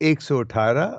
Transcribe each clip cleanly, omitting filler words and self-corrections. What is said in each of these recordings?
118,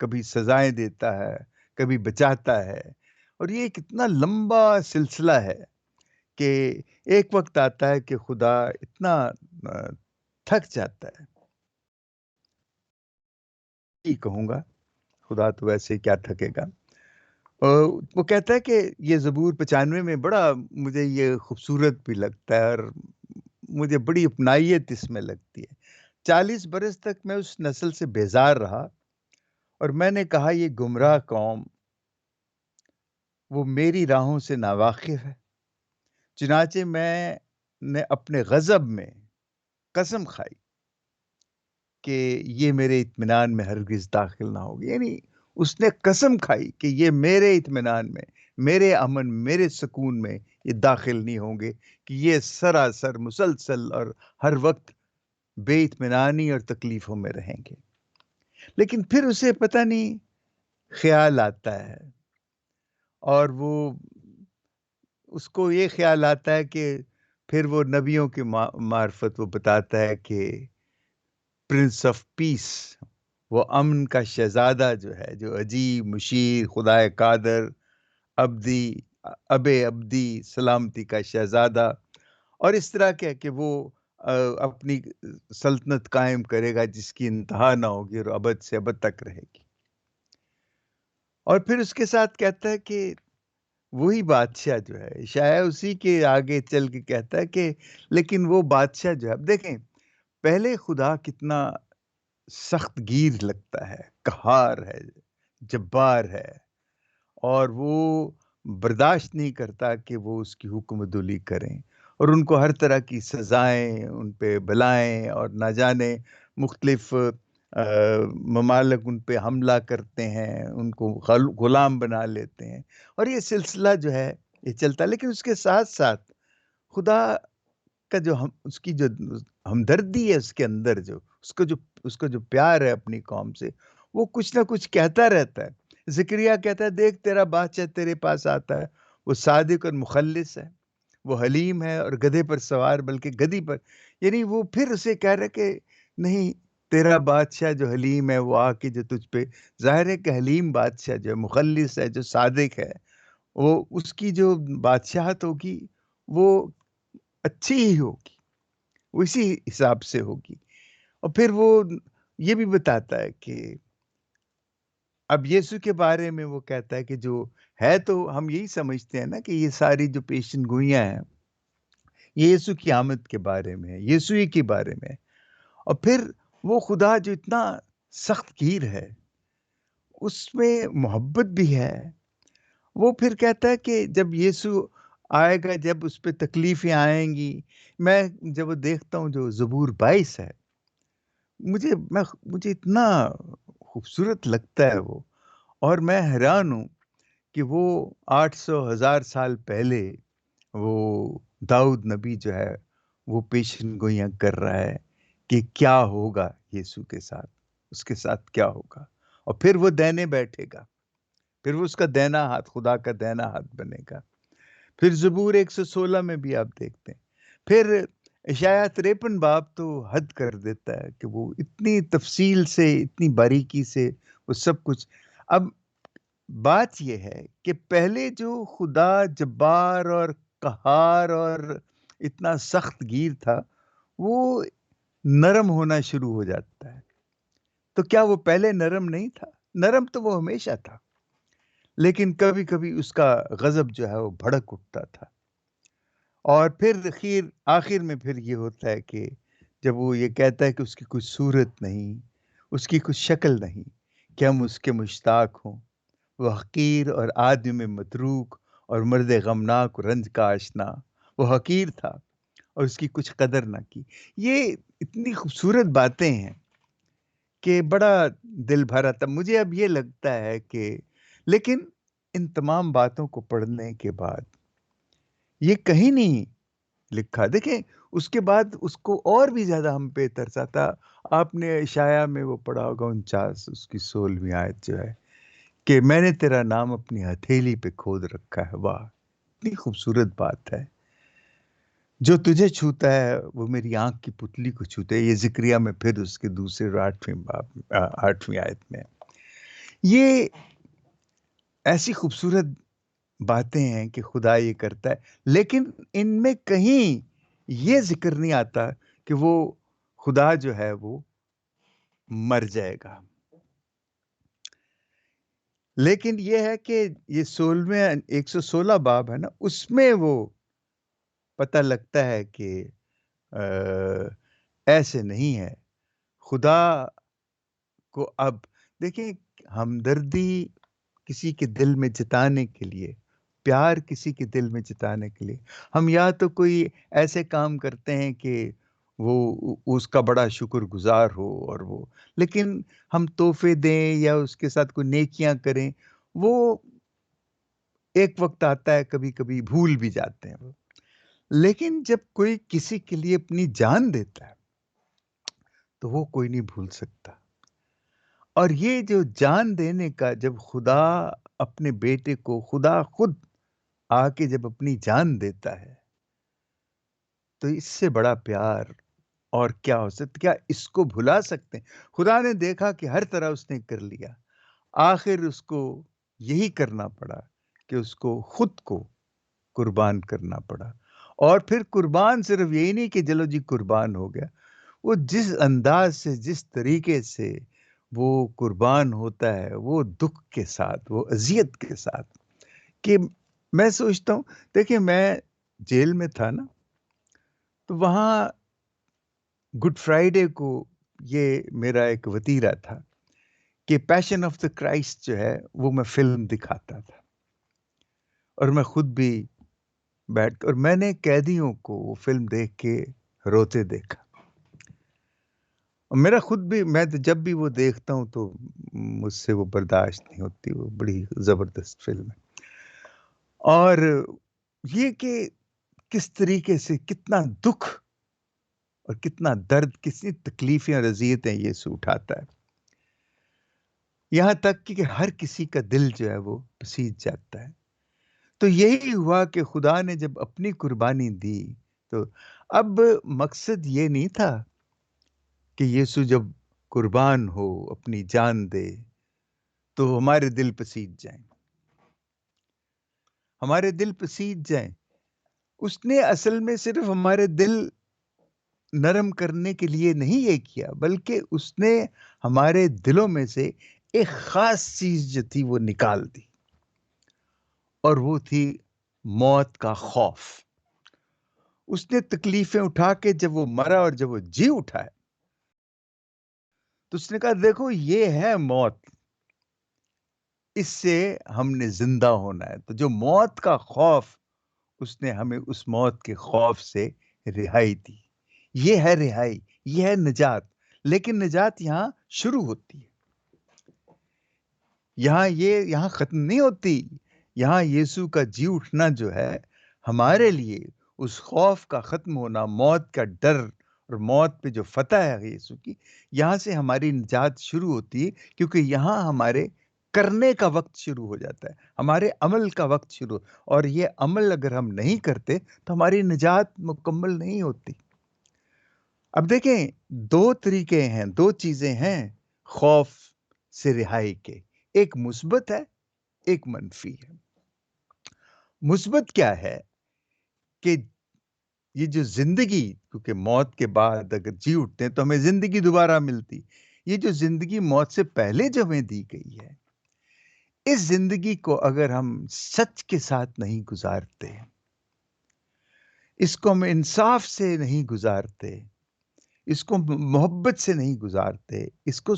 کبھی سزائیں دیتا ہے، کبھی بچاتا ہے، اور یہ ایک اتنا لمبا سلسلہ ہے کہ ایک وقت آتا ہے کہ خدا اتنا تھک جاتا ہے. ہی کہوں گا، خدا تو ویسے کیا تھکے گا. وہ کہتا ہے کہ یہ زبور 95 میں بڑا مجھے یہ خوبصورت بھی لگتا ہے، اور مجھے بڑی اپنائیت اس میں لگتی ہے. 40 برس تک میں اس نسل سے بیزار رہا، اور میں نے کہا یہ گمراہ قوم وہ میری راہوں سے ناواقف ہے. چنانچہ میں نے اپنے غضب میں قسم کھائی کہ یہ میرے اطمینان میں ہرگز داخل نہ ہوگی. یعنی اس نے قسم کھائی کہ یہ میرے اطمینان میں، میرے امن، میرے سکون میں یہ داخل نہیں ہوں گے، کہ یہ سراسر مسلسل اور ہر وقت بے اطمینانی اور تکلیفوں میں رہیں گے. لیکن پھر اسے پتہ نہیں خیال آتا ہے، اور وہ اس کو یہ خیال آتا ہے کہ پھر وہ نبیوں کی معرفت وہ بتاتا ہے کہ پرنس آف پیس، وہ امن کا شہزادہ جو ہے، جو عجیب مشیر، خدائے قادر، ابدی، ابدی سلامتی کا شہزادہ، اور اس طرح کے کہ وہ اپنی سلطنت قائم کرے گا جس کی انتہا نہ ہوگی اور ابد سے ابد تک رہے گی. اور پھر اس کے ساتھ کہتا ہے کہ وہی بادشاہ جو ہے، شاید اسی کے آگے چل کے کہتا ہے کہ لیکن وہ بادشاہ جو ہے، اب دیکھیں پہلے خدا کتنا سخت گیر لگتا ہے، قہار ہے، جبار ہے، اور وہ برداشت نہیں کرتا کہ وہ اس کی حکم عدولی کریں، اور ان کو ہر طرح کی سزائیں ان پہ بلائیں، اور نہ جانے مختلف ممالک ان پہ حملہ کرتے ہیں، ان کو غلام بنا لیتے ہیں، اور یہ سلسلہ جو ہے یہ چلتا ہے. لیکن اس کے ساتھ ساتھ خدا کا جو اس کی جو ہمدردی ہے اس کے اندر، جو اس کو جو پیار ہے اپنی قوم سے، وہ کچھ نہ کچھ کہتا رہتا ہے. زکریا کہتا ہے دیکھ تیرا بادشاہ تیرے پاس آتا ہے، وہ صادق اور مخلص ہے، وہ حلیم ہے اور گدھے پر سوار، بلکہ گدھی پر. یعنی وہ پھر اسے کہہ رہے کہ نہیں، تیرا بادشاہ جو حلیم ہے وہ آ کے جو تجھ پہ، ظاہر ہے کہ حلیم بادشاہ جو مخلص ہے، جو صادق ہے، وہ اس کی جو بادشاہت ہوگی وہ اچھی ہی ہوگی، وہ اسی حساب سے ہوگی. اور پھر وہ یہ بھی بتاتا ہے کہ اب یسوع کے بارے میں وہ کہتا ہے کہ جو ہے، تو ہم یہی سمجھتے ہیں نا کہ یہ ساری جو پیشن گوئیاں ہیں یہ یسوع کی آمد کے بارے میں ہے، یسوع ہی کے بارے میں. اور پھر وہ خدا جو اتنا سخت گیر ہے، اس میں محبت بھی ہے. وہ پھر کہتا ہے کہ جب یسوع آئے گا، جب اس پہ تکلیفیں آئیں گی، میں جب وہ دیکھتا ہوں جو زبور 22 ہے، مجھے اتنا خوبصورت لگتا ہے وہ، اور میں حیران ہوں کہ وہ 800 1000 سال پہلے وہ داؤد نبی جو ہے وہ پیشن گوئیاں کر رہا ہے کہ کیا ہوگا یسوع کے ساتھ، اس کے ساتھ کیا ہوگا. اور پھر وہ دینے بیٹھے گا، پھر وہ اس کا دینا ہاتھ خدا کا دینا ہاتھ بنے گا. پھر زبور 116 میں بھی آپ دیکھتے ہیں. پھر اشعیاء 53 باب تو حد کر دیتا ہے کہ وہ اتنی تفصیل سے، اتنی باریکی سے وہ سب کچھ. اب بات یہ ہے کہ پہلے جو خدا جبار اور قہار اور اتنا سخت گیر تھا، وہ نرم ہونا شروع ہو جاتا ہے. تو کیا وہ پہلے نرم نہیں تھا؟ نرم تو وہ ہمیشہ تھا، لیکن کبھی کبھی اس کا غضب جو ہے وہ بھڑک اٹھتا تھا. اور پھر آخر میں پھر یہ ہوتا ہے کہ جب وہ یہ کہتا ہے کہ اس کی کوئی صورت نہیں، اس کی کوئی شکل نہیں کہ ہم اس کے مشتاق ہوں. وہ حقیر اور آدمی میں متروک اور مرد غمناک اور رنج کا آشنا، وہ حقیر تھا اور اس کی کچھ قدر نہ کی. یہ اتنی خوبصورت باتیں ہیں کہ بڑا دل بھرا تھا. مجھے اب یہ لگتا ہے کہ لیکن ان تمام باتوں کو پڑھنے کے بعد یہ کہیں نہیں لکھا. دیکھیں اس کے بعد اس کو اور بھی زیادہ ہم پہ ترس آتا. آپ نے اشعیاء میں وہ پڑھا ہوگا 49 اس کی 16ویں آیت جو ہے کہ میں نے تیرا نام اپنی ہتھیلی پہ کھود رکھا ہے. واہ، اتنی خوبصورت بات ہے. جو تجھے چھوتا ہے وہ میری آنکھ کی پتلی کو چھوتا ہے. یہ ذکریہ میں پھر اس کے دوسرے اور 8ویں آیت میں. یہ ایسی خوبصورت باتیں ہیں کہ خدا یہ کرتا ہے، لیکن ان میں کہیں یہ ذکر نہیں آتا کہ وہ خدا جو ہے وہ مر جائے گا۔ لیکن یہ ہے کہ یہ 116 باب ہے نا، اس میں وہ پتہ لگتا ہے کہ ایسے نہیں ہے۔ خدا کو اب دیکھیں، ہمدردی کسی کے دل میں جتانے کے لیے، پیار کسی کے دل میں جتانے کے لیے ہم یا تو کوئی ایسے کام کرتے ہیں کہ وہ اس کا بڑا شکر گزار ہو، اور وہ لیکن ہم تحفے دیں یا اس کے ساتھ کوئی نیکیاں کریں، وہ ایک وقت آتا ہے کبھی کبھی بھول بھی جاتے ہیں وہ۔ لیکن جب کوئی کسی کے لیے اپنی جان دیتا ہے تو وہ کوئی نہیں بھول سکتا۔ اور یہ جو جان دینے کا، جب خدا اپنے بیٹے کو، خدا خود آ کے جب اپنی جان دیتا ہے، تو اس سے بڑا پیار اور کیا ہو سکتا؟ کیا اس کو بھلا سکتے ہیں؟ خدا نے دیکھا کہ ہر طرح اس نے کر لیا، آخر اس کو یہی کرنا پڑا کہ اس کو خود کو قربان کرنا پڑا۔ اور پھر قربان صرف یہی نہیں کہ چلو جی قربان ہو گیا، وہ جس انداز سے، جس طریقے سے وہ قربان ہوتا ہے، وہ دکھ کے ساتھ، وہ اذیت کے ساتھ، کہ میں سوچتا ہوں، دیکھیں میں جیل میں تھا نا، تو وہاں گڈ فرائیڈے کو یہ میرا ایک وتیرہ تھا کہ پیشن آف دا کرائسٹ جو ہے وہ میں فلم دکھاتا تھا، اور میں خود بھی بیٹھ کر، اور میں نے قیدیوں کو وہ فلم دیکھ کے روتے دیکھا، اور میرا خود بھی، میں جب بھی وہ دیکھتا ہوں تو مجھ سے وہ برداشت نہیں ہوتی، وہ بڑی زبردست فلم ہے۔ اور یہ کہ کس طریقے سے کتنا دکھ اور کتنا درد، کتنی تکلیفیں اور اذیتیں یسوع اٹھاتا ہے، یہاں تک کہ ہر کسی کا دل جو ہے وہ پسیج جاتا ہے۔ تو یہی ہوا کہ خدا نے جب اپنی قربانی دی، تو اب مقصد یہ نہیں تھا کہ یسوع جب قربان ہو، اپنی جان دے، تو ہمارے دل پسیج جائیں، ہمارے دل پسیج جائیں۔ اس نے اصل میں صرف ہمارے دل نرم کرنے کے لیے نہیں یہ کیا، بلکہ اس نے ہمارے دلوں میں سے ایک خاص چیز جو تھی وہ نکال دی، اور وہ تھی موت کا خوف۔ اس نے تکلیفیں اٹھا کے جب وہ مرا اور جب وہ جی اٹھا ہے، تو اس نے کہا دیکھو یہ ہے موت، اس سے ہم نے زندہ ہونا ہے۔ تو جو موت کا خوف، اس نے ہمیں اس موت کے خوف سے رہائی دی۔ یہ ہے رہائی، یہ ہے نجات۔ لیکن نجات یہاں شروع ہوتی ہے، یہاں ختم نہیں ہوتی۔ یہاں یسوع کا جی اٹھنا جو ہے ہمارے لیے، اس خوف کا ختم ہونا، موت کا ڈر اور موت پہ جو فتح ہے یسوع کی، یہاں سے ہماری نجات شروع ہوتی ہے، کیونکہ یہاں ہمارے کرنے کا وقت شروع ہو جاتا ہے، ہمارے عمل کا وقت شروع، اور یہ عمل اگر ہم نہیں کرتے تو ہماری نجات مکمل نہیں ہوتی۔ اب دیکھیں، دو طریقے ہیں، دو چیزیں ہیں خوف سے رہائی کے، ایک مثبت ہے، ایک منفی ہے۔ مثبت کیا ہے کہ یہ جو زندگی، کیونکہ موت کے بعد اگر جی اٹھتے ہیں تو ہمیں زندگی دوبارہ ملتی، یہ جو زندگی موت سے پہلے جو ہمیں دی گئی ہے، اس زندگی کو اگر ہم سچ کے ساتھ نہیں گزارتے، اس کو ہم انصاف سے نہیں گزارتے، اس کو محبت سے نہیں گزارتے، اس کو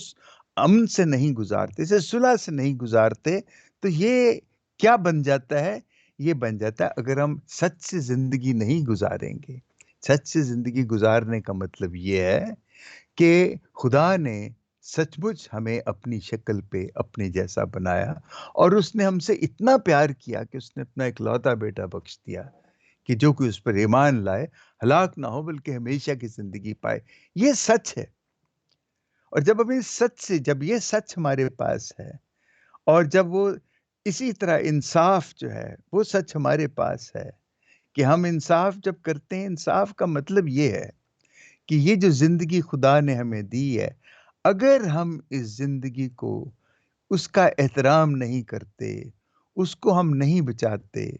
امن سے نہیں گزارتے، اسے صلح سے نہیں گزارتے، تو یہ کیا بن جاتا ہے؟ یہ بن جاتا ہے، اگر ہم سچ سے زندگی نہیں گزاریں گے۔ سچ سے زندگی گزارنے کا مطلب یہ ہے کہ خدا نے سچ مچ ہمیں اپنی شکل پہ اپنے جیسا بنایا، اور اس نے ہم سے اتنا پیار کیا کہ اس نے اپنا اکلوتا بیٹا بخش دیا، کہ جو کوئی اس پر ایمان لائے ہلاک نہ ہو بلکہ ہمیشہ کی زندگی پائے۔ یہ سچ ہے، اور جب ہمیں سچ سے، جب یہ سچ ہمارے پاس ہے، اور جب وہ اسی طرح انصاف جو ہے وہ سچ ہمارے پاس ہے، کہ ہم انصاف جب کرتے ہیں، انصاف کا مطلب یہ ہے کہ یہ جو زندگی خدا نے ہمیں دی ہے، اگر ہم اس زندگی کو اس کا احترام نہیں کرتے، اس کو ہم نہیں بچاتے،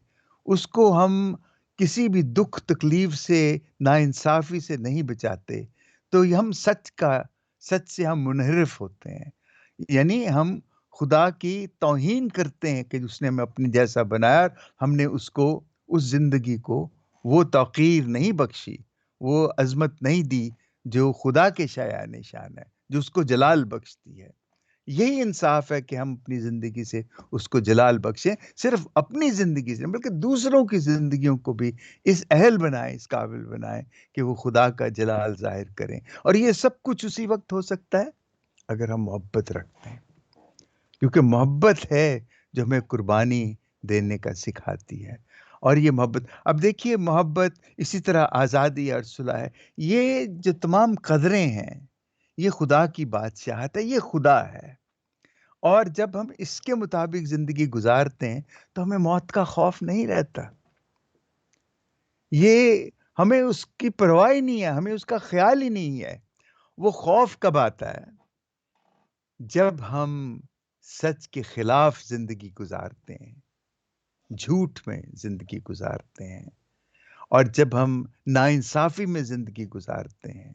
اس کو ہم کسی بھی دکھ تکلیف سے، ناانصافی سے نہیں بچاتے، تو یہ ہم سچ سے ہم منحرف ہوتے ہیں۔ یعنی ہم خدا کی توہین کرتے ہیں کہ اس نے ہمیں اپنے جیسا بنایا، اور ہم نے اس زندگی کو وہ توقیر نہیں بخشی، وہ عظمت نہیں دی جو خدا کے شایان نشان ہے، جو اس کو جلال بخشتی ہے۔ یہی انصاف ہے کہ ہم اپنی زندگی سے اس کو جلال بخشیں، صرف اپنی زندگی سے بلکہ دوسروں کی زندگیوں کو بھی اس اہل بنائیں، اس قابل بنائیں کہ وہ خدا کا جلال ظاہر کریں۔ اور یہ سب کچھ اسی وقت ہو سکتا ہے اگر ہم محبت رکھتے ہیں، کیونکہ محبت ہے جو ہمیں قربانی دینے کا سکھاتی ہے۔ اور یہ محبت، اب دیکھیے، محبت اسی طرح آزادی اور صلح ہے، یہ جو تمام قدریں ہیں، یہ خدا کی بادشاہت ہے، یہ خدا ہے۔ اور جب ہم اس کے مطابق زندگی گزارتے ہیں تو ہمیں موت کا خوف نہیں رہتا۔ یہ ہمیں اس کی پرواہ ہی نہیں ہے، ہمیں اس کا خیال ہی نہیں ہے۔ وہ خوف کب آتا ہے؟ جب ہم سچ کے خلاف زندگی گزارتے ہیں، جھوٹ میں زندگی گزارتے ہیں، اور جب ہم ناانصافی میں زندگی گزارتے ہیں،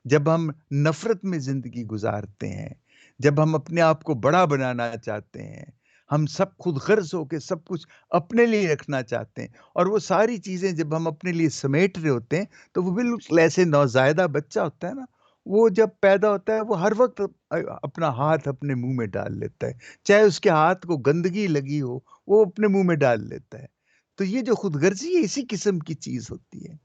جب ہم نفرت میں زندگی گزارتے ہیں، جب ہم اپنے آپ کو بڑا بنانا چاہتے ہیں، ہم سب خود غرض ہو کے سب کچھ اپنے لیے رکھنا چاہتے ہیں، اور وہ ساری چیزیں جب ہم اپنے لیے سمیٹ رہے ہوتے ہیں، تو وہ بالکل ایسے نوزائیدہ بچہ ہوتا ہے نا، وہ جب پیدا ہوتا ہے وہ ہر وقت اپنا ہاتھ اپنے منہ میں ڈال لیتا ہے، چاہے اس کے ہاتھ کو گندگی لگی ہو، وہ اپنے منہ میں ڈال لیتا ہے۔ تو یہ جو خود غرضی ہے، اسی قسم کی چیز ہوتی ہے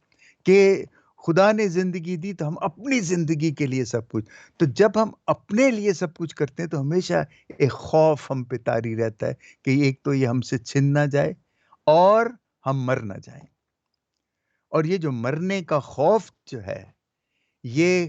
کہ خدا نے زندگی دی تو ہم اپنی زندگی کے لیے سب کچھ، تو جب ہم اپنے لیے سب کچھ کرتے ہیں تو ہمیشہ ایک خوف ہم پہ طاری رہتا ہے کہ ایک تو یہ ہم سے چھن نہ جائے اور ہم مر نہ جائیں۔ اور یہ جو مرنے کا خوف جو ہے، یہ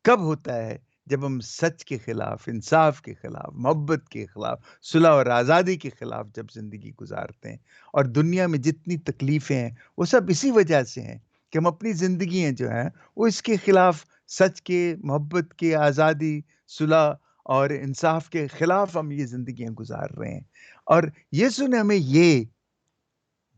کب ہوتا ہے؟ جب ہم سچ کے خلاف، انصاف کے خلاف، محبت کے خلاف، صلح اور آزادی کے خلاف جب زندگی گزارتے ہیں۔ اور دنیا میں جتنی تکلیفیں ہیں وہ سب اسی وجہ سے ہیں کہ ہم اپنی زندگیاں جو ہیں وہ اس کے خلاف، سچ کے، محبت کے، آزادی، صلح اور انصاف کے خلاف ہم یہ زندگیاں گزار رہے ہیں۔ اور یسوع نے ہمیں یہ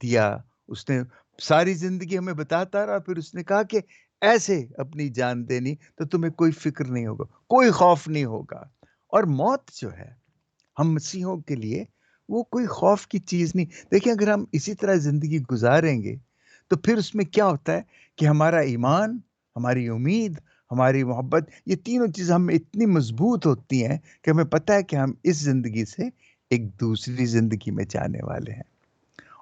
دیا، اس نے ساری زندگی ہمیں بتاتا رہا، پھر اس نے کہا کہ ایسے اپنی جان دینی تو تمہیں کوئی فکر نہیں ہوگا، کوئی خوف نہیں ہوگا۔ اور موت جو ہے ہم مسیحوں کے لیے وہ کوئی خوف کی چیز نہیں۔ دیکھیں، اگر ہم اسی طرح زندگی گزاریں گے تو پھر اس میں کیا ہوتا ہے کہ ہمارا ایمان، ہماری امید، ہماری محبت، یہ تینوں چیزیں ہم میں اتنی مضبوط ہوتی ہیں کہ ہمیں پتہ ہے کہ ہم اس زندگی سے ایک دوسری زندگی میں جانے والے ہیں۔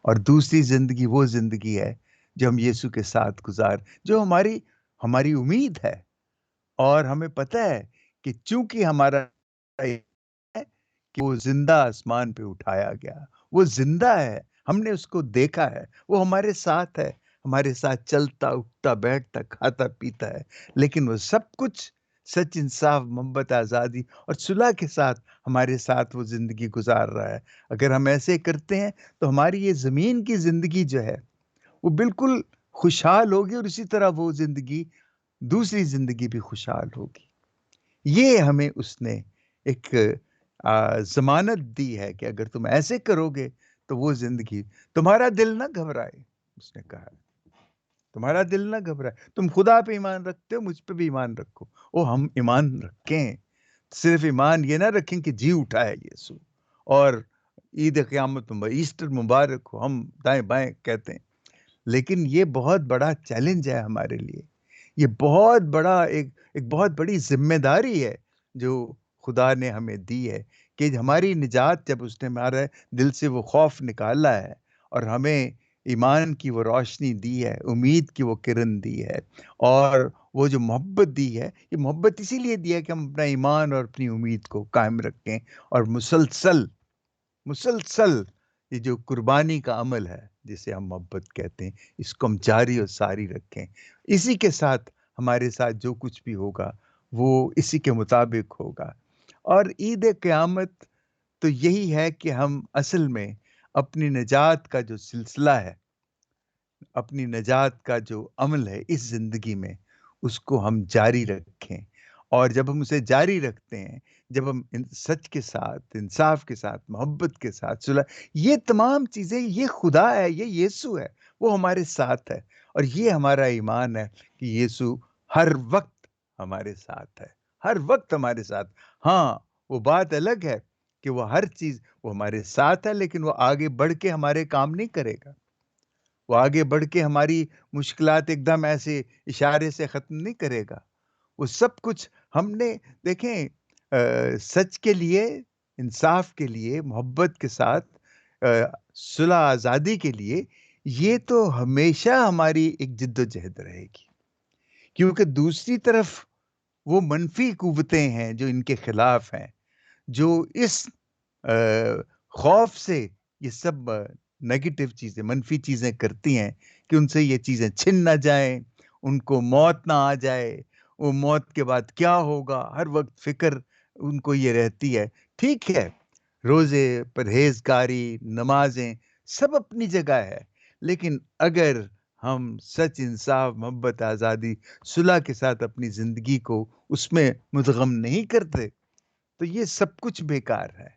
اور دوسری زندگی وہ زندگی ہے جو ہم یسوع کے ساتھ جو ہماری امید ہے۔ اور ہمیں پتہ ہے کہ چونکہ ہمارا ہے کہ وہ زندہ آسمان پہ اٹھایا گیا، وہ زندہ ہے، ہم نے اس کو دیکھا ہے، وہ ہمارے ساتھ ہے، ہمارے ساتھ چلتا، اٹھتا، بیٹھتا، کھاتا، پیتا ہے، لیکن وہ سب کچھ سچ، انصاف، محبت، آزادی اور صلح کے ساتھ ہمارے ساتھ وہ زندگی گزار رہا ہے۔ اگر ہم ایسے کرتے ہیں تو ہماری یہ زمین کی زندگی جو ہے وہ بالکل خوشحال ہوگی، اور اسی طرح وہ زندگی، دوسری زندگی بھی خوشحال ہوگی۔ یہ ہمیں اس نے ایک ضمانت دی ہے کہ اگر تم ایسے کرو گے تو وہ زندگی، تمہارا دل نہ گھبرائے، اس نے کہا، تمہارا دل نہ گھبرائے، تم خدا پہ ایمان رکھتے ہو، مجھ پہ بھی ایمان رکھو۔ ہم ایمان رکھیں، صرف ایمان یہ نہ رکھیں کہ جی اٹھا ہے یسوع، اور عید قیامت ایسٹر مبارک ہو ہم دائیں بائیں کہتے ہیں، لیکن یہ بہت بڑا چیلنج ہے ہمارے لیے، یہ بہت بڑا ایک بہت بڑی ذمہ داری ہے جو خدا نے ہمیں دی ہے کہ ہماری نجات، جب اس نے ہمارے دل سے وہ خوف نکالا ہے اور ہمیں ایمان کی وہ روشنی دی ہے، امید کی وہ کرن دی ہے، اور وہ جو محبت دی ہے، یہ محبت اسی لیے دی ہے کہ ہم اپنا ایمان اور اپنی امید کو قائم رکھیں، اور مسلسل یہ جو قربانی کا عمل ہے جسے ہم محبت کہتے ہیں، اس کو ہم جاری اور ساری رکھیں۔ اسی کے ساتھ ہمارے ساتھ جو کچھ بھی ہوگا وہ اسی کے مطابق ہوگا۔ اور عید قیامت تو یہی ہے کہ ہم اصل میں اپنی نجات کا جو سلسلہ ہے، اپنی نجات کا جو عمل ہے اس زندگی میں، اس کو ہم جاری رکھیں۔ اور جب ہم اسے جاری رکھتے ہیں، جب ہم سچ کے ساتھ، انصاف کے ساتھ، محبت کے ساتھ، صلح، یہ تمام چیزیں، یہ خدا ہے، یہ یسوع ہے، وہ ہمارے ساتھ ہے، اور یہ ہمارا ایمان ہے کہ یسوع ہر وقت ہمارے ساتھ ہے، ہر وقت ہمارے ساتھ۔ ہاں، وہ بات الگ ہے کہ وہ ہر چیز وہ ہمارے ساتھ ہے، لیکن وہ آگے بڑھ کے ہمارے کام نہیں کرے گا۔ وہ آگے بڑھ کے ہماری مشکلات ایک دم ایسے اشارے سے ختم نہیں کرے گا۔ وہ سب کچھ ہم نے، دیکھیں، سچ کے لیے، انصاف کے لیے، محبت کے ساتھ، صلح آزادی کے لیے، یہ تو ہمیشہ ہماری ایک جد و جہد رہے گی، کیونکہ دوسری طرف وہ منفی قوتیں ہیں جو ان کے خلاف ہیں، جو اس خوف سے یہ سب نیگیٹو چیزیں، منفی چیزیں کرتی ہیں کہ ان سے یہ چیزیں چھن نہ جائیں، ان کو موت نہ آ جائے، وہ موت کے بعد کیا ہوگا، ہر وقت فکر ان کو یہ رہتی ہے۔ ٹھیک ہے، روزے، پرہیزگاری، نمازیں، سب اپنی جگہ ہے، لیکن اگر ہم سچ، انصاف، محبت، آزادی، صلح کے ساتھ اپنی زندگی کو اس میں مدغم نہیں کرتے، تو یہ سب کچھ بیکار ہے۔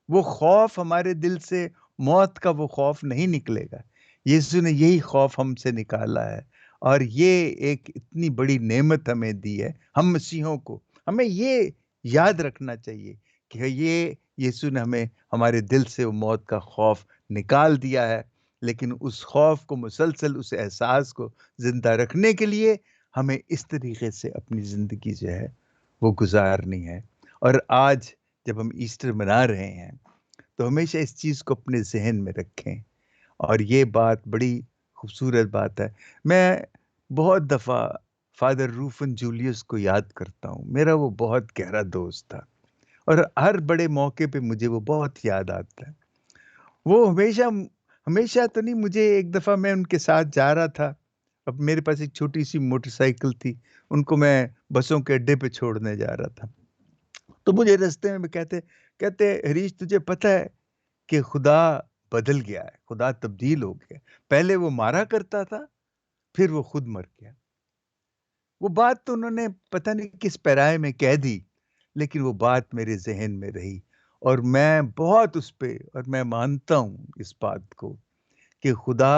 وہ خوف ہمارے دل سے، موت کا وہ خوف نہیں نکلے گا۔ یسوع نے یہی خوف ہم سے نکالا ہے، اور یہ ایک اتنی بڑی نعمت ہمیں دی ہے، ہم مسیحوں کو۔ ہمیں یہ یاد رکھنا چاہیے کہ یہ یسوع نے ہمیں ہمارے دل سے وہ موت کا خوف نکال دیا ہے، لیکن اس خوف کو مسلسل، اس احساس کو زندہ رکھنے کے لیے ہمیں اس طریقے سے اپنی زندگی جو ہے وہ گزارنی ہے۔ اور آج جب ہم ایسٹر منا رہے ہیں تو ہمیشہ اس چیز کو اپنے ذہن میں رکھیں، اور یہ بات بڑی خوبصورت بات ہے۔ میں بہت دفعہ فادر روفن جولیس کو یاد کرتا ہوں، میرا وہ بہت گہرا دوست تھا، اور ہر بڑے موقع پہ مجھے وہ بہت یاد آتا ہے۔ وہ ہمیشہ ہمیشہ تو نہیں، مجھے ایک دفعہ میں ان کے ساتھ جا رہا تھا، اب میرے پاس ایک چھوٹی سی موٹر سائیکل تھی، ان کو میں بسوں کے اڈے پہ چھوڑنے جا رہا تھا، تو مجھے رستے میں کہتے ہریش، تجھے پتہ ہے کہ خدا بدل گیا ہے، خدا تبدیل ہو گیا، پہلے وہ مارا کرتا تھا، پھر وہ خود مر گیا۔ وہ بات تو انہوں نے پتہ نہیں کس پیرائے میں کہہ دی، لیکن وہ بات میرے ذہن میں رہی، اور میں بہت اس پہ، اور میں مانتا ہوں اس بات کو کہ خدا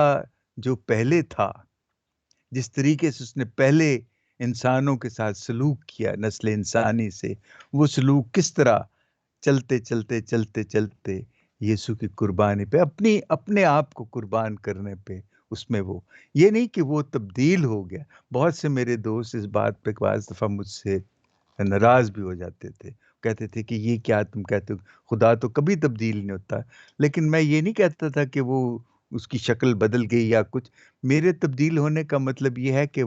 جو پہلے تھا، جس طریقے سے اس نے پہلے انسانوں کے ساتھ سلوک کیا، نسل انسانی سے، وہ سلوک کس طرح چلتے چلتے چلتے چلتے یسوع کی قربانی پہ، اپنے آپ کو قربان کرنے پہ، اس میں وہ، یہ نہیں کہ وہ تبدیل ہو گیا۔ بہت سے میرے دوست اس بات پہ بعض دفعہ مجھ سے ناراض بھی ہو جاتے تھے، کہتے تھے کہ یہ کیا تم کہتے ہو، خدا تو کبھی تبدیل نہیں ہوتا۔ لیکن میں یہ نہیں کہتا تھا کہ وہ اس کی شکل بدل گئی یا کچھ۔ میرے تبدیل ہونے کا مطلب یہ ہے کہ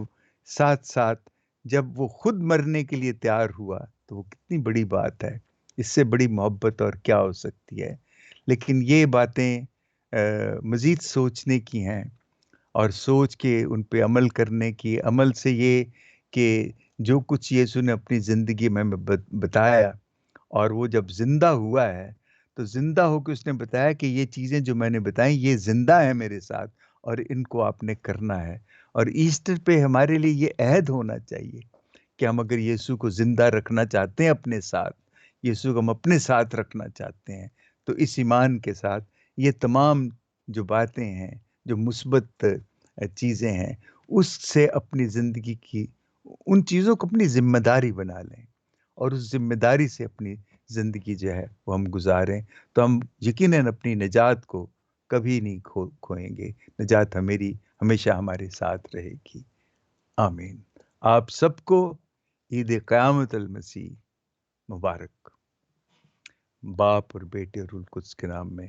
ساتھ ساتھ جب وہ خود مرنے کے لیے تیار ہوا، تو وہ کتنی بڑی بات ہے، اس سے بڑی محبت اور کیا ہو سکتی ہے۔ لیکن یہ باتیں مزید سوچنے کی ہیں، اور سوچ کے ان پہ عمل کرنے کی، عمل سے یہ کہ جو کچھ یسوع نے اپنی زندگی میں ہمیں بتایا، اور وہ جب زندہ ہوا ہے تو زندہ ہو کے اس نے بتایا کہ یہ چیزیں جو میں نے بتائیں یہ زندہ ہیں میرے ساتھ، اور ان کو آپ نے کرنا ہے۔ اور ایسٹر پہ ہمارے لیے یہ عہد ہونا چاہیے کہ ہم اگر یسوع کو زندہ رکھنا چاہتے ہیں اپنے ساتھ، یسوع کو ہم اپنے ساتھ رکھنا چاہتے ہیں، تو اس ایمان کے ساتھ یہ تمام جو باتیں ہیں، جو مثبت چیزیں ہیں، اس سے اپنی زندگی کی ان چیزوں کو اپنی ذمہ داری بنا لیں، اور اس ذمہ داری سے اپنی زندگی جو ہے وہ ہم گزاریں، تو ہم یقیناً اپنی نجات کو کبھی نہیں کھوئیں گے۔ نجات ہمیشہ ہمارے ساتھ رہے گی۔ آمین۔ آپ سب کو عید قیامت المسیح مبارک۔ باپ اور بیٹے اور روح القدس کے نام میں